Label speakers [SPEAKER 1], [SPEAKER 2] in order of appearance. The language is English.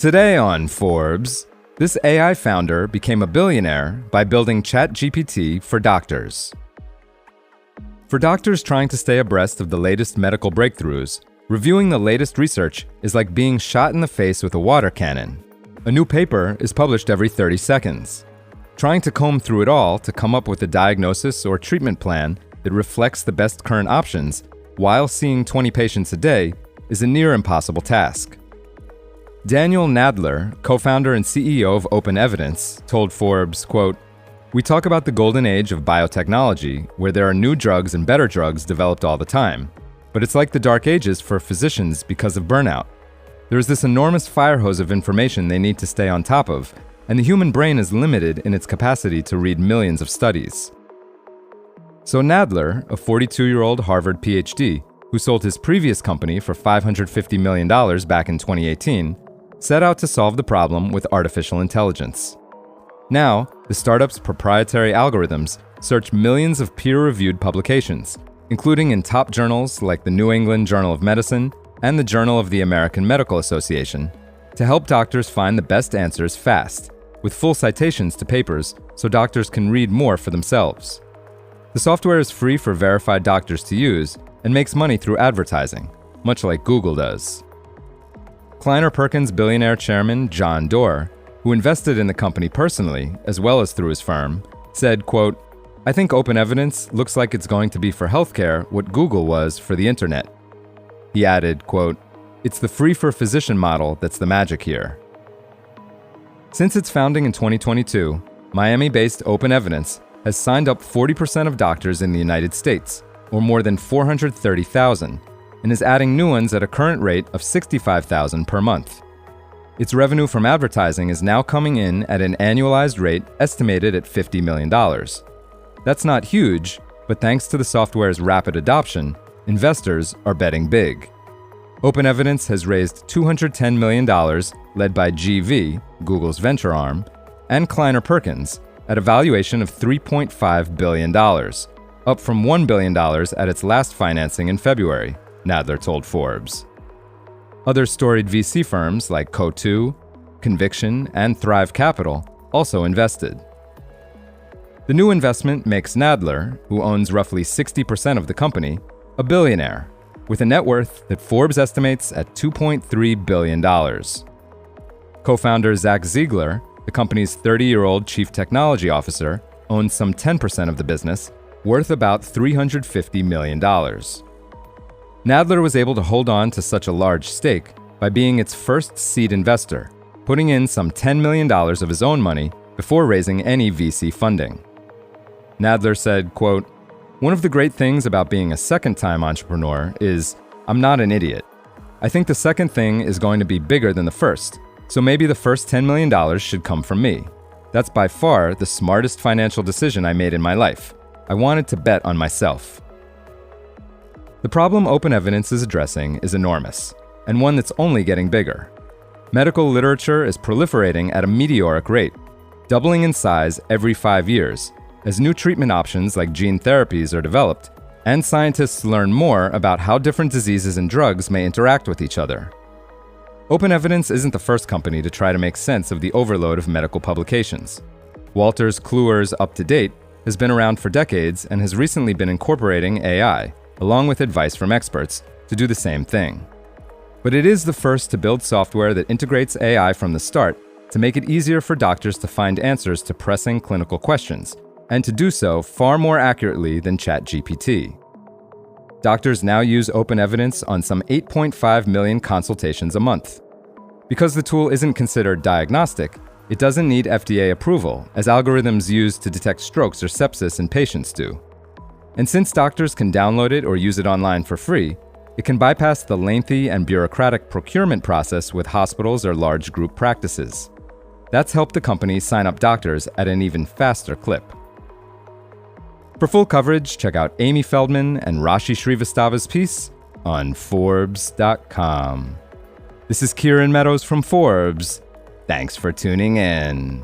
[SPEAKER 1] Today on Forbes, this AI founder became a billionaire by building ChatGPT for doctors. For doctors trying to stay abreast of the latest medical breakthroughs, reviewing the latest research is like being shot in the face with a water cannon. A new paper is published every 30 seconds. Trying to comb through it all to come up with a diagnosis or treatment plan that reflects the best current options while seeing 20 patients a day is a near impossible task. Daniel Nadler, co-founder and CEO of Open Evidence, told Forbes, quote, "We talk about the golden age of biotechnology, where there are new drugs and better drugs developed all the time. But it's like the dark ages for physicians because of burnout. There is this enormous fire hose of information they need to stay on top of, and the human brain is limited in its capacity to read millions of studies." So Nadler, a 42-year-old Harvard PhD, who sold his previous company for $550 million back in 2018, set out to solve the problem with artificial intelligence. Now, the startup's proprietary algorithms search millions of peer-reviewed publications, including in top journals like the New England Journal of Medicine and the Journal of the American Medical Association, to help doctors find the best answers fast, with full citations to papers so doctors can read more for themselves. The software is free for verified doctors to use and makes money through advertising, much like Google does. Kleiner Perkins Billionaire chairman John Doerr, who invested in the company personally as well as through his firm, said, quote, "I think Open Evidence looks like it's going to be for healthcare what Google was for the internet." He added, quote, "It's the free for physician model that's the magic here." Since its founding in 2022, Miami-based Open Evidence has signed up 40% of doctors in the United States, or more than 430,000, and is adding new ones at a current rate of 65,000 per month. Its revenue from advertising is now coming in at an annualized rate estimated at $50 million. That's not huge, but thanks to the software's rapid adoption, investors are betting big. Open Evidence has raised $210 million, led by GV, Google's venture arm, and Kleiner Perkins, at a valuation of $3.5 billion, up from $1 billion at its last financing in February, Nadler told Forbes. Other storied VC firms like Co2, Conviction, and Thrive Capital also invested. The new investment makes Nadler, who owns roughly 60% of the company, a billionaire, with a net worth that Forbes estimates at $2.3 billion. Co-founder Zach Ziegler, the company's 30-year-old chief technology officer, owns some 10% of the business, worth about $350 million. Nadler was able to hold on to such a large stake by being its first seed investor, putting in some $10 million of his own money before raising any VC funding. Nadler said, quote, "One of the great things about being a second-time entrepreneur is I'm not an idiot. I think the second thing is going to be bigger than the first, so maybe the first $10 million should come from me. That's by far the smartest financial decision I made in my life. I wanted to bet on myself." The problem Open Evidence is addressing is enormous, and one that's only getting bigger. Medical literature is proliferating at a meteoric rate, doubling in size every 5 years, as new treatment options like gene therapies are developed, and scientists learn more about how different diseases and drugs may interact with each other. Open Evidence isn't the first company to try to make sense of the overload of medical publications. Wolters Kluwer's UpToDate has been around for decades and has recently been incorporating AI, along with advice from experts, to do the same thing. But it is the first to build software that integrates AI from the start to make it easier for doctors to find answers to pressing clinical questions, and to do so far more accurately than ChatGPT. Doctors now use Open Evidence on some 8.5 million consultations a month. Because the tool isn't considered diagnostic, it doesn't need FDA approval, as algorithms used to detect strokes or sepsis in patients do. And since doctors can download it or use it online for free, it can bypass the lengthy and bureaucratic procurement process with hospitals or large group practices. That's helped the company sign up doctors at an even faster clip. For full coverage, check out Amy Feldman and Rashi Srivastava's piece on Forbes.com. This is Kieran Meadows from Forbes. Thanks for tuning in.